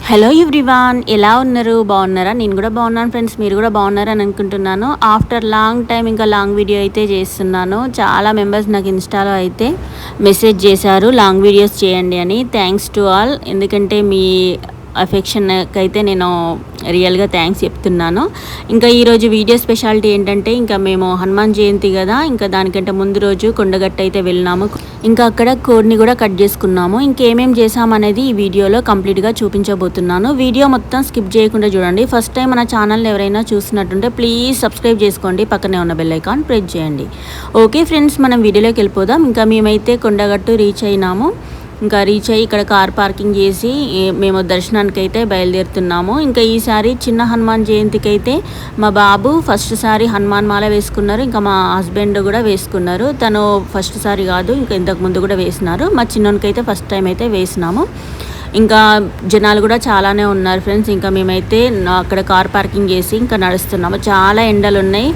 Hello everyone, ఎలా ఉన్నారు? బాగున్నారా? నేను కూడా బాగున్నాను ఫ్రెండ్స్. మీరు కూడా బాగున్నారని అనుకుంటున్నాను. ఆఫ్టర్ లాంగ్ టైం ఇంకా లాంగ్ వీడియో అయితే చేస్తున్నాను. చాలా మెంబర్స్ నాకు ఇన్స్టాలో అయితే మెసేజ్ చేశారు లాంగ్ వీడియోస్ చేయండి అని. Thanks to all. ఎందుకంటే మీ అఫెక్షన్కి అయితే నేను రియల్గా థ్యాంక్స్ చెప్తున్నాను. ఇంకా ఈరోజు వీడియో స్పెషాలిటీ ఏంటంటే, ఇంకా మేము హనుమాన్ జయంతి కదా, ఇంకా దానికంటే ముందు రోజు కొండగట్టు అయితే వెళ్ళినాము. ఇంకా అక్కడ కోడ్ని కూడా కట్ చేసుకున్నాము. ఇంకేమేం చేసామనేది ఈ వీడియోలో కంప్లీట్గా చూపించబోతున్నాను. వీడియో మొత్తం స్కిప్ చేయకుండా చూడండి. ఫస్ట్ టైం మన ఛానల్ని ఎవరైనా చూస్తున్నట్టుంటే ప్లీజ్ సబ్స్క్రైబ్ చేసుకోండి, పక్కనే ఉన్న బెల్ ఐకాన్ ప్రెస్ చేయండి. ఓకే ఫ్రెండ్స్, మనం వీడియోలోకి వెళ్ళిపోదాం. ఇంకా మేమైతే కొండగట్టు రీచ్ అయినాము. ఇంకా రీచ్ అయ్యి ఇక్కడ కార్ పార్కింగ్ చేసి మేము దర్శనానికి అయితే బయలుదేరుతున్నాము. ఇంకా ఈసారి చిన్న హనుమాన్ జయంతికి అయితే మా బాబు ఫస్ట్ సారి హనుమాన్ మాల వేసుకున్నారు. ఇంకా మా హస్బెండ్ కూడా వేసుకున్నారు. తను ఫస్ట్ సారి కాదు, ఇంకా ఇంతకుముందు కూడా వేసినారు. మా చిన్నోనికి అయితే ఫస్ట్ టైం అయితే వేసినాము. ఇంకా జనాలు కూడా చాలానే ఉన్నారు ఫ్రెండ్స్. ఇంకా మేమైతే అక్కడ కార్ పార్కింగ్ చేసి ఇంకా నడుస్తున్నాము. చాలా ఎండలు ఉన్నాయి.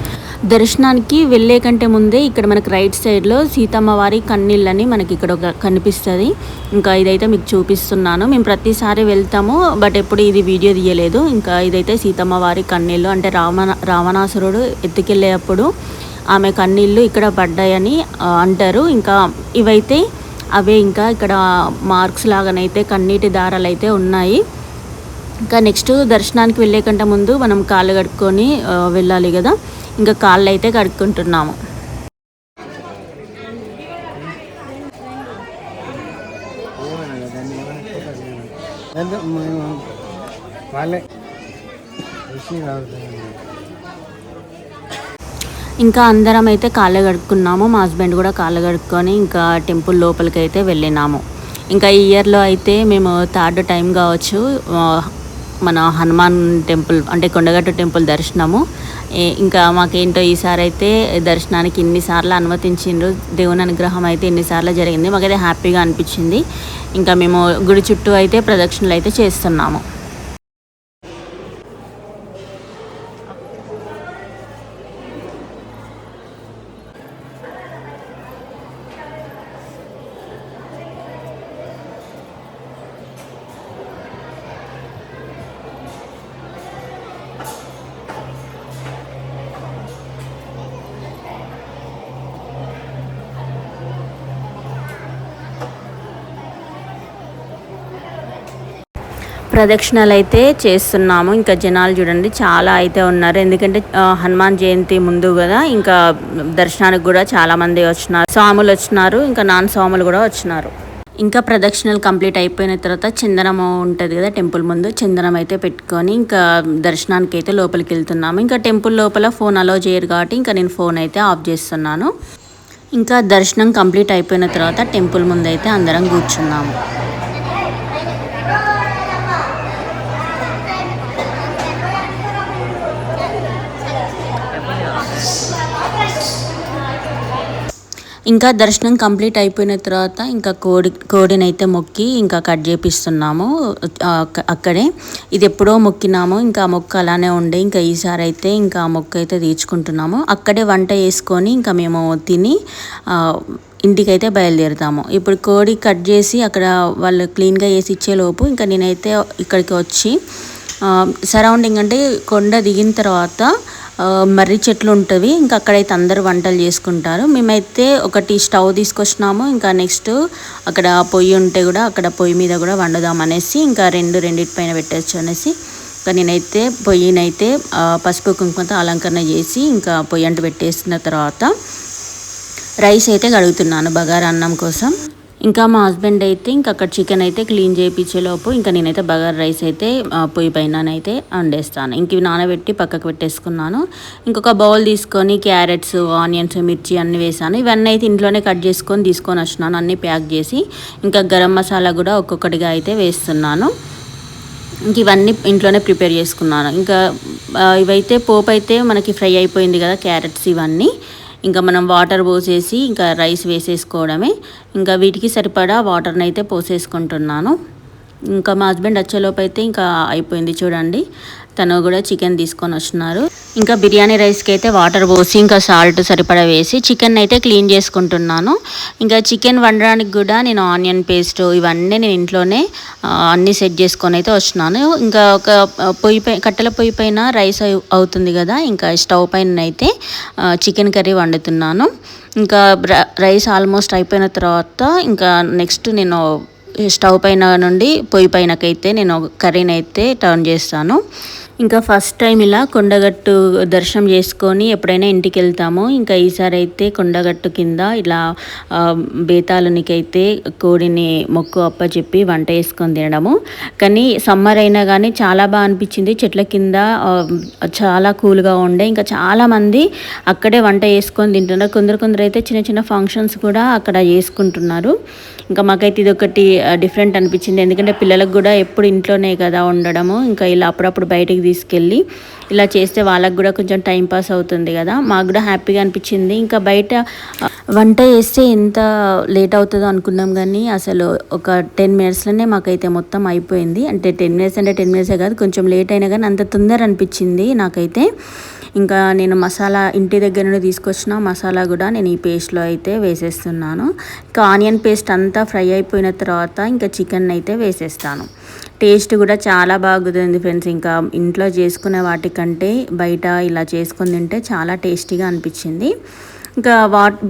దర్శనానికి వెళ్ళే కంటే ముందే ఇక్కడ మనకు రైట్ సైడ్లో సీతమ్మ వారి కన్నీళ్ళని మనకి ఇక్కడ కనిపిస్తుంది. ఇంకా ఇదైతే మీకు చూపిస్తున్నాను. మేము ప్రతిసారి వెళ్తాము, బట్ ఎప్పుడు ఇది వీడియో తీయలేదు. ఇంకా ఇదైతే సీతమ్మ వారి కన్నీళ్ళు, అంటే రావణాసురుడు ఎత్తుకెళ్ళేటప్పుడు ఆమె కన్నీళ్ళు ఇక్కడ పడ్డాయని అంటారు. ఇంకా ఇవైతే అవే. ఇంకా ఇక్కడ మార్క్స్ లాగానైతే కన్నీటి దారాలు అయితే ఉన్నాయి. ఇంకా నెక్స్ట్ దర్శనానికి వెళ్ళే కంటే ముందు మనం కాళ్ళు కడుక్కొని వెళ్ళాలి కదా. ఇంకా కాళ్ళు అయితే కడుక్కుంటున్నాము. ఇంకా అందరం అయితే కాళ్ళు కడుక్కున్నాము. మా హస్బెండ్ కూడా కాళ్ళు కడుక్కొని ఇంకా టెంపుల్ లోపలికి అయితే వెళ్ళినాము. ఇంకా ఈ ఇయర్లో అయితే మేము థర్డ్ టైం కావచ్చు మన హనుమాన్ టెంపుల్, అంటే కొండగట్టు టెంపుల్ దర్శనము. ఇంకా మాకేంటో ఈసారి అయితే దర్శనానికి ఇన్నిసార్లు అనుమతించిండ్రు. దేవుని అనుగ్రహం అయితే ఇన్నిసార్లు జరిగింది. మాకైతే హ్యాపీగా అనిపించింది. ఇంకా మేము గుడి చుట్టూ అయితే ప్రదక్షిణలు అయితే చేస్తున్నాము. ప్రదక్షిణలు అయితే చేస్తున్నాము. ఇంకా జనాలు చూడండి చాలా అయితే ఉన్నారు. ఎందుకంటే హనుమాన్ జయంతి ముందు కదా, ఇంకా దర్శనానికి కూడా చాలామంది వచ్చినారు. స్వాములు వచ్చినారు, ఇంకా నాన్ స్వాములు కూడా వచ్చినారు. ఇంకా ప్రదక్షిణలు కంప్లీట్ అయిపోయిన తర్వాత చందనం ఉంటుంది కదా టెంపుల్ ముందు, చందనం అయితే పెట్టుకొని ఇంకా దర్శనానికి అయితే లోపలికి వెళ్తున్నాము. ఇంకా టెంపుల్ లోపల ఫోన్ అలో చేయరు కాబట్టి ఇంకా నేను ఫోన్ అయితే ఆఫ్ చేస్తున్నాను. ఇంకా దర్శనం కంప్లీట్ అయిపోయిన తర్వాత టెంపుల్ ముందు అయితే అందరం కూర్చున్నాము. ఇంకా దర్శనం కంప్లీట్ అయిపోయిన తర్వాత ఇంకా కోడిని అయితే మొక్కి ఇంకా కట్ చేపిస్తున్నాము అక్కడే. ఇది ఎప్పుడో మొక్కినాము, ఇంకా ఆ మొక్క అలానే ఉండే. ఇంకా ఈసారి అయితే ఇంకా ఆ మొక్క అయితే తీర్చుకుంటున్నాము. అక్కడే వంట చేసుకొని ఇంకా మేము తిని ఇంటికైతే బయలుదేరుతాము. ఇప్పుడు కోడి కట్ చేసి అక్కడ వాళ్ళు క్లీన్గా వేసి ఇచ్చేలోపు ఇంకా నేనైతే ఇక్కడికి వచ్చి సరౌండింగ్, అంటే కొండ దిగిన తర్వాత మర్రి చెట్లు ఉంటుంది. ఇంకా అక్కడైతే అందరూ వంటలు చేసుకుంటారు. మేమైతే ఒకటి స్టవ్ తీసుకొచ్చినాము. ఇంకా నెక్స్ట్ అక్కడ పొయ్యి ఉంటే కూడా అక్కడ పొయ్యి మీద కూడా వండుదాం అనేసి ఇంకా రెండింటి పైన పెట్టచ్చు అనేసి ఇంకా నేనైతే పొయ్యినైతే పసుపు కుంకుమతో అలంకరణ చేసి ఇంకా పొయ్యి అంటు పెట్టేసిన తర్వాత రైస్ అయితే కడుగుతున్నాను బగారా అన్నం కోసం. ఇంకా మా హస్బెండ్ అయితే ఇంకా అక్కడ చికెన్ అయితే క్లీన్ చేయించేలోపు ఇంకా నేనైతే బగారా రైస్ అయితే పొయ్యి పైననైతే వండేస్తాను. ఇంక ఇవి నానబెట్టి పక్కకు పెట్టేసుకున్నాను. ఇంకొక బౌల్ తీసుకొని క్యారెట్స్, ఆనియన్స్, మిర్చి అన్నీ వేసాను. ఇవన్నీ అయితే ఇంట్లోనే కట్ చేసుకొని తీసుకొని వచ్చినాను, అన్నీ ప్యాక్ చేసి. ఇంకా గరం మసాలా కూడా ఒక్కొక్కటిగా అయితే వేస్తున్నాను. ఇంక ఇవన్నీ ఇంట్లోనే ప్రిపేర్ చేసుకున్నాను. ఇంకా ఇవైతే పోపు అయితే మనకి ఫ్రై అయిపోయింది కదా క్యారెట్స్ ఇవన్నీ. ఇంకా మనం వాటర్ పోసేసి ఇంకా రైస్ వేసేసుకోవడమే. ఇంకా వీటికి సరిపడా వాటర్ని అయితే పోసేసుకుంటున్నాను. ఇంకా మా హస్బెండ్ వచ్చేలోపు అయితే ఇంకా అయిపోయింది చూడండి. తను కూడా చికెన్ తీసుకొని వస్తున్నారు. ఇంకా బిర్యానీ రైస్కి అయితే వాటర్ పోసి ఇంకా సాల్ట్ సరిపడా వేసి చికెన్ అయితే క్లీన్ చేసుకుంటున్నాను. ఇంకా చికెన్ వండడానికి కూడా నేను ఆనియన్ పేస్ట్ ఇవన్నీ నేను ఇంట్లోనే అన్నీ సెట్ చేసుకొని అయితే వస్తున్నాను. ఇంకా ఒక కట్టెల పొయ్యి పైన రైస్ అవుతుంది కదా, ఇంకా స్టవ్ పైన అయితే చికెన్ కర్రీ వండుతున్నాను. ఇంకా రైస్ ఆల్మోస్ట్ అయిపోయిన తర్వాత ఇంకా నెక్స్ట్ నేను స్టవ్ పైన నుండి పొయ్యి పైనకైతే నేను కర్రీని అయితే టర్న్ చేస్తాను. ఇంకా ఫస్ట్ టైం ఇలా కొండగట్టు దర్శనం చేసుకొని ఎప్పుడైనా ఇంటికి వెళ్తాము. ఇంకా ఈసారి అయితే కొండగట్టు కింద ఇలా బేతాళునికైతే కోడిని మొక్కు అప్పచెప్పి వంట వేసుకొని తినడము. కానీ సమ్మర్ అయినా కానీ చాలా బాగా అనిపించింది. చెట్ల కింద చాలా కూల్గా ఉండే, ఇంకా చాలామంది అక్కడే వంట చేసుకొని తింటున్నారు. కొందరు అయితే చిన్న చిన్న ఫంక్షన్స్ కూడా అక్కడ చేసుకుంటున్నారు. ఇంకా మాకైతే ఇది ఒకటి డిఫరెంట్ అనిపించింది. ఎందుకంటే పిల్లలకు కూడా ఎప్పుడు ఇంట్లోనే కదా ఉండడము, ఇంకా ఇలా అప్పుడప్పుడు బయటికి తీసుకెళ్ళి ఇలా చేస్తే వాళ్ళకు కూడా కొంచెం టైం పాస్ అవుతుంది కదా, మాకు కూడా హ్యాపీగా అనిపించింది. ఇంకా బయట వంట చేస్తే ఎంత లేట్ అవుతుందో అనుకున్నాం, కానీ అసలు ఒక 10 మినిట్స్లోనే మాకైతే మొత్తం అయిపోయింది. అంటే 10 మినిట్స్ అంటే 10 మినిట్సే కాదు, కొంచెం లేట్ అయినా కానీ అంత తొందర అనిపించింది నాకైతే. ఇంకా నేను మసాలా ఇంటి దగ్గర నుండి తీసుకొచ్చిన మసాలా కూడా నేను ఈ పేస్ట్లో అయితే వేసేస్తున్నాను. ఇంకా ఆనియన్ పేస్ట్ అంతా ఫ్రై అయిపోయిన తర్వాత ఇంకా చికెన్ అయితే వేసేస్తాను. టేస్ట్ కూడా చాలా బాగుంది ఫ్రెండ్స్. ఇంకా ఇంట్లో చేసుకునే వాటికంటే బయట ఇలా చేసుకుని తింటే చాలా టేస్టీగా అనిపించింది. ఇంకా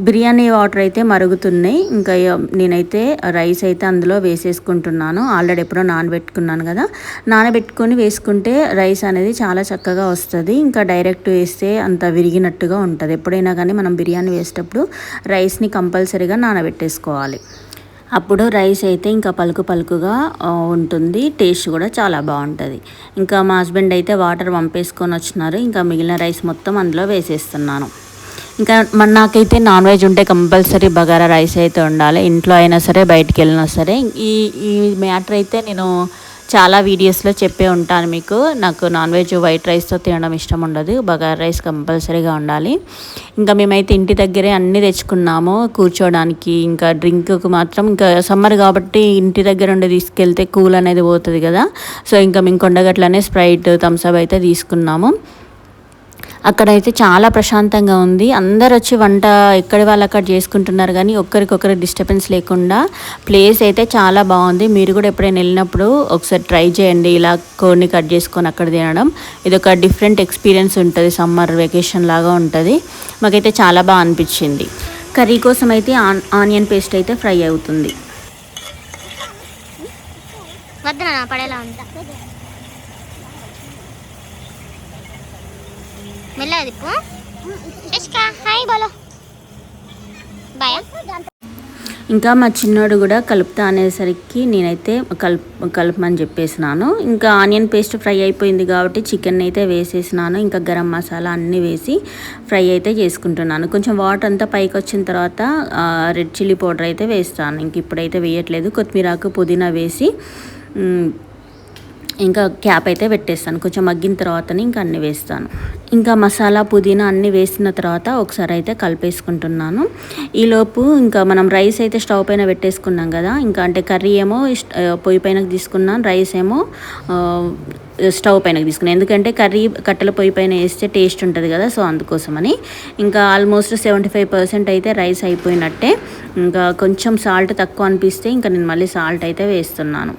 బిర్యానీ వాటర్ అయితే మరుగుతున్నాయి. ఇంకా నేనైతే రైస్ అయితే అందులో వేసేసుకుంటున్నాను. ఆల్రెడీ ఎప్పుడో నానబెట్టుకున్నాను కదా, నానబెట్టుకొని వేసుకుంటే రైస్ అనేది చాలా చక్కగా వస్తుంది. ఇంకా డైరెక్ట్ వేస్తే అంత విరిగినట్టుగా ఉంటుంది. ఎప్పుడైనా కానీ మనం బిర్యానీ వేసేటప్పుడు రైస్ని కంపల్సరీగా నానబెట్టేసుకోవాలి. అప్పుడు రైస్ అయితే ఇంకా పలుకుగా ఉంటుంది, టేస్ట్ కూడా చాలా బాగుంటుంది. ఇంకా మా హస్బెండ్ అయితే వాటర్ పంపేసుకొని వచ్చినారు. ఇంకా మిగిలిన రైస్ మొత్తం అందులో వేసేస్తున్నాను. ఇంకా నాకైతే నాన్ వెజ్ ఉంటే కంపల్సరీ బగారా రైస్ అయితే ఉండాలి, ఇంట్లో అయినా సరే బయటికి వెళ్ళినా సరే. ఈ మ్యాటర్ అయితే నేను చాలా వీడియోస్లో చెప్పే ఉంటాను మీకు. నాకు నాన్ వెజ్ వైట్ రైస్తో తినడం ఇష్టం ఉండదు, బగారా రైస్ కంపల్సరీగా ఉండాలి. ఇంకా మేమైతే ఇంటి దగ్గరే అన్నీ తెచ్చుకున్నాము కూర్చోడానికి. ఇంకా డ్రింక్కి మాత్రం ఇంకా సమ్మర్ కాబట్టి ఇంటి దగ్గర ఉండి తీసుకెళ్తే కూల్ అనేది పోతుంది కదా, సో ఇంకా మేము కొండగట్లనే స్ప్రైట్ థమ్స్అప్ అయితే తీసుకున్నాము. అక్కడైతే చాలా ప్రశాంతంగా ఉంది. అందరు వచ్చి వంట ఎక్కడి వాళ్ళు అక్కడ చేసుకుంటున్నారు, కానీ ఒక్కరికొకరు డిస్టర్బెన్స్ లేకుండా ప్లేస్ అయితే చాలా బాగుంది. మీరు కూడా ఎప్పుడైనా వెళ్ళినప్పుడు ఒకసారి ట్రై చేయండి, ఇలా కోడిని కట్ చేసుకొని అక్కడ తినడం. ఇది ఒక డిఫరెంట్ ఎక్స్పీరియన్స్ ఉంటుంది, సమ్మర్ వెకేషన్ లాగా ఉంటుంది. మాకైతే చాలా బాగా అనిపించింది. కర్రీ కోసం అయితే ఆనియన్ పేస్ట్ అయితే ఫ్రై అవుతుంది. ఇంకా మా చిన్నోడు కూడా కలుపుతా అనేసరికి నేనైతే కలుపమని చెప్పేసినాను. ఇంకా ఆనియన్ పేస్ట్ ఫ్రై అయిపోయింది కాబట్టి చికెన్ అయితే వేసేసినాను. ఇంకా గరం మసాలా అన్నీ వేసి ఫ్రై అయితే చేసుకుంటున్నాను. కొంచెం వాటర్ అంతా పైకి వచ్చిన తర్వాత రెడ్ చిల్లీ పౌడర్ అయితే వేస్తాను. ఇంక ఇప్పుడైతే వేయట్లేదు. కొత్తిమీరాకు పుదీనా వేసి ఇంకా క్యాప్ అయితే పెట్టేస్తాను. కొంచెం మగ్గిన తర్వాతనే ఇంకా అన్నీ వేస్తాను. ఇంకా మసాలా పుదీనా అన్నీ వేసిన తర్వాత ఒకసారి అయితే కలిపేసుకుంటున్నాను. ఈలోపు ఇంకా మనం రైస్ అయితే స్టవ్ పైన పెట్టేసుకున్నాం కదా, ఇంకా అంటే కర్రీ ఏమో పొయ్యి పైనకి తీసుకున్నాను, రైస్ ఏమో స్టవ్ పైనకి తీసుకున్నాను. ఎందుకంటే కర్రీ కట్టెల పొయ్యి పైన వేస్తే టేస్ట్ ఉంటుంది కదా, సో అందుకోసమని. ఇంకా ఆల్మోస్ట్ 75% అయితే రైస్ అయిపోయినట్టే. ఇంకా కొంచెం సాల్ట్ తక్కువ అనిపిస్తే ఇంకా నేను మళ్ళీ సాల్ట్ అయితే వేస్తున్నాను.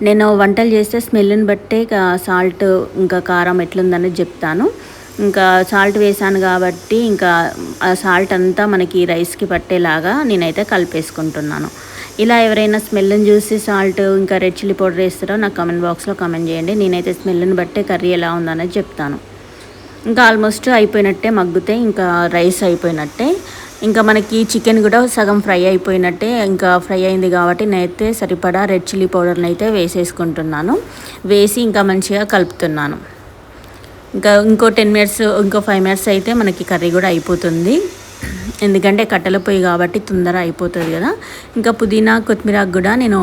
నేను వంటలు చేస్తే స్మెల్ని బట్టే సాల్ట్ ఇంకా కారం ఎట్లుందనేది చెప్తాను. ఇంకా సాల్ట్ వేసాను కాబట్టి ఇంకా ఆ సాల్ట్ అంతా మనకి రైస్కి పట్టేలాగా నేనైతే కలిపేసుకుంటున్నాను. ఇలా ఎవరైనా స్మెల్ని చూసి సాల్ట్ ఇంకా రెడ్ చిల్లీ పౌడర్ వేస్తారో నాకు కామెంట్ బాక్స్లో కామెంట్ చేయండి. నేనైతే స్మెల్ని బట్టే కర్రీ ఎలా ఉందనేది చెప్తాను. ఇంకా ఆల్మోస్ట్ అయిపోయినట్టే, మగ్గితే ఇంకా రైస్ అయిపోయినట్టే. ఇంకా మనకి చికెన్ కూడా సగం ఫ్రై అయిపోయినట్టే. ఇంకా ఫ్రై అయింది కాబట్టి నేనైతే సరిపడా రెడ్ చిల్లీ పౌడర్ని అయితే వేసేసుకుంటున్నాను. వేసి ఇంకా మంచిగా కలుపుతున్నాను. ఇంకా ఇంకో 10 మినిట్స్, ఇంకో 5 మినిట్స్ అయితే మనకి కర్రీ కూడా అయిపోతుంది. ఎందుకంటే కట్టెల పొయ్యి కాబట్టి తొందర అయిపోతుంది కదా. ఇంకా పుదీనా కొత్తిమీర కూడా నేను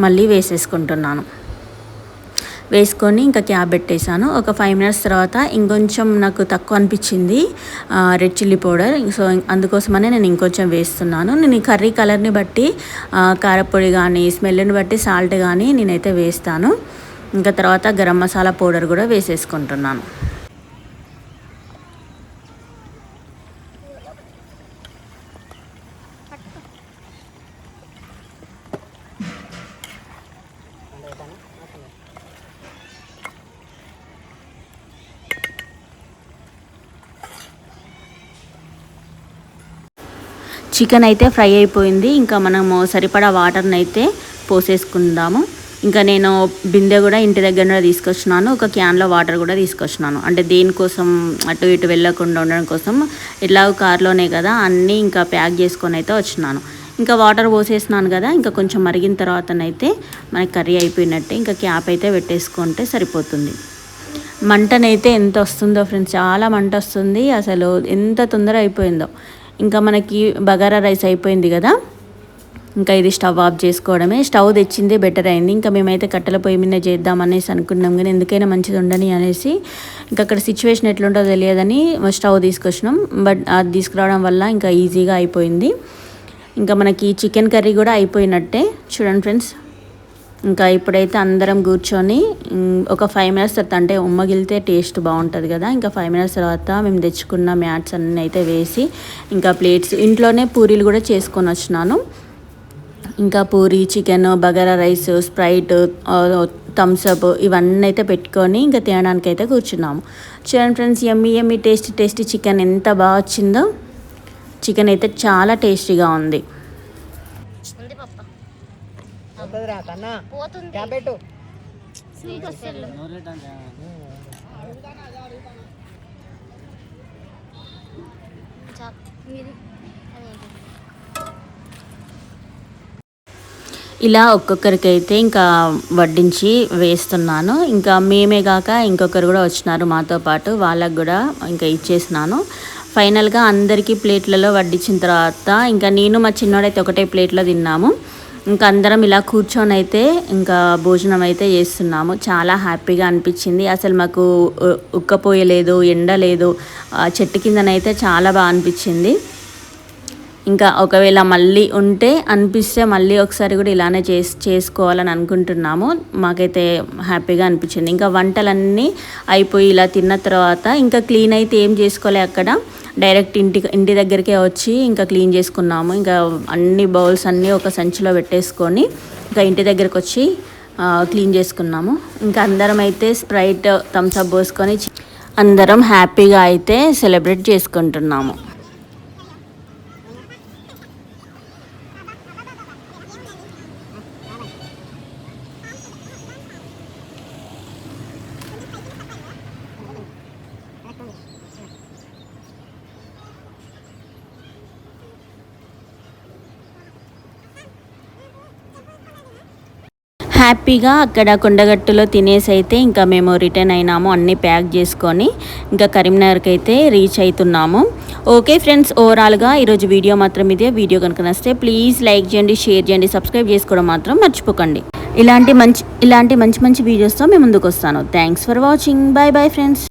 మళ్ళీ వేసేసుకుంటున్నాను. వేసుకొని ఇంకా క్యాప్ పెట్టేశాను. ఒక 5 మినిట్స్ తర్వాత ఇంకొంచెం నాకు తక్కువ అనిపించింది రెడ్ చిల్లీ పౌడర్. సో అందుకోసమనే నేను ఇంకొంచెం వేస్తున్నాను. నేను ఈ కర్రీ కలర్ని బట్టి కారపొడి కానీ స్మెల్ని బట్టి సాల్ట్ కానీ నేనైతే వేస్తాను. ఇంకా తర్వాత గరం మసాలా పౌడర్ కూడా వేసేసుకుంటున్నాను. చికెన్ అయితే ఫ్రై అయిపోయింది. ఇంకా మనము సరిపడా వాటర్ని అయితే పోసేసుకుందాము. ఇంకా నేను బిందె కూడా ఇంటి దగ్గర తీసుకొచ్చినాను. ఒక క్యాన్లో వాటర్ కూడా తీసుకొచ్చినాను. అంటే దేనికోసం అటు ఇటు వెళ్ళకుండా ఉండడం కోసం. ఇట్లా కార్లోనే కదా అన్నీ ఇంకా ప్యాక్ చేసుకొని అయితే వచ్చినాను. ఇంకా వాటర్ పోసేసినాను కదా, ఇంకా కొంచెం మరిగిన తర్వాతనైతే మనకి కర్రీ అయిపోయినట్టే. ఇంకా క్యాప్ అయితే పెట్టేసుకుంటే సరిపోతుంది. మంటనైతే ఎంత వస్తుందో ఫ్రెండ్స్, చాలా మంట వస్తుంది. అసలు ఎంత తొందర అయిపోయిందో. ఇంకా మనకి బగారా రైస్ అయిపోయింది కదా, ఇంకా ఇది స్టవ్ ఆఫ్ చేసుకోవడమే. స్టవ్ తెచ్చిందే బెటర్ అయింది. ఇంకా మేమైతే కట్టెల పొయ్యి మీద చేద్దామనేసి అనుకున్నాం, కానీ ఎందుకైనా మంచిది ఉండని అనేసి ఇంకా అక్కడ సిచ్యువేషన్ ఎట్లుంటుందో తెలియదని స్టవ్ తీసుకొచ్చినాం. బట్ అది తీసుకురావడం వల్ల ఇంకా ఈజీగా అయిపోయింది. ఇంకా మనకి చికెన్ కర్రీ కూడా అయిపోయినట్టే. చూడండి ఫ్రెండ్స్, ఇంకా ఇప్పుడైతే అందరం కూర్చొని ఒక 5 మినిట్స్ తర్వాత, అంటే ఉమ్మగిలితే టేస్ట్ బాగుంటుంది కదా, ఇంకా 5 మినిట్స్ తర్వాత మేము తెచ్చుకున్న మ్యాట్స్ అన్నీ అయితే వేసి ఇంకా ప్లేట్స్ ఇంట్లోనే పూరీలు కూడా చేసుకొని వచ్చినాను. ఇంకా puri, chicken, bagara rice, Sprite, Thums Up ఇవన్నీ అయితే పెట్టుకొని ఇంకా తినడానికి అయితే కూర్చున్నాము. చూడండి ఫ్రెండ్స్, యమ్మీ టేస్టీ చికెన్ ఎంత బాగా వచ్చిందో. చికెన్ అయితే చాలా టేస్టీగా ఉంది. ఇలా ఒక్కొక్కరికైతే ఇంకా వడ్డించి వేస్తున్నాను. ఇంకా మేమే కాక ఇంకొకరు కూడా వచ్చినారు మాతో పాటు, వాళ్ళకు కూడా ఇంకా ఇచ్చేసినాను. ఫైనల్గా అందరికీ ప్లేట్లలో వడ్డించిన తర్వాత ఇంకా నేను మా చిన్నోడైతే ఒకటే ప్లేట్లో తిన్నాము. ఇంకా అందరం ఇలా కూర్చొని అయితే ఇంకా భోజనం అయితే చేస్తున్నాము. చాలా హ్యాపీగా అనిపించింది. అసలు మాకు ఉక్కపోయలేదు, ఎండ లేదు, చెట్టు కిందనైతే చాలా బాగా అనిపించింది. ఇంకా ఒకవేళ మళ్ళీ ఉంటే అనిపిస్తే మళ్ళీ ఒకసారి కూడా ఇలానే చేసుకోవాలని అనుకుంటున్నాము. మాకైతే హ్యాపీగా అనిపించింది. ఇంకా వంటలన్నీ అయిపోయి ఇలా తిన్న తర్వాత ఇంకా క్లీన్ అయితే ఏం చేసుకోలే అక్కడ, డైరెక్ట్ ఇంటి దగ్గరికే వచ్చి ఇంకా క్లీన్ చేసుకున్నాము. ఇంకా అన్ని బౌల్స్ అన్నీ ఒక సంచిలో పెట్టేసుకొని ఇంకా ఇంటి దగ్గరకు వచ్చి క్లీన్ చేసుకున్నాము. ఇంకా అందరం అయితే స్ప్రైట్, థమ్స్అప్ పోసుకొని అందరం హ్యాపీగా అయితే సెలబ్రేట్ చేసుకుంటున్నాము. హ్యాపీగా అక్కడ కొండగట్టులో తినేసి అయితే ఇంకా మేము రిటర్న్ అయినాము. అన్నీ ప్యాక్ చేసుకొని ఇంకా కరీంనగర్కి అయితే రీచ్ అవుతున్నాము. ఓకే ఫ్రెండ్స్, ఓవరాల్గా ఈరోజు వీడియో మాత్రం ఇదే. వీడియో కనుక నచ్చితే ప్లీజ్ లైక్ చేయండి, షేర్ చేయండి, సబ్స్క్రైబ్ చేసుకోవడం మాత్రం మర్చిపోకండి. ఇలాంటి మంచి వీడియోస్తో మేము ముందుకు వస్తాను. Thanks for watching. Bye friends.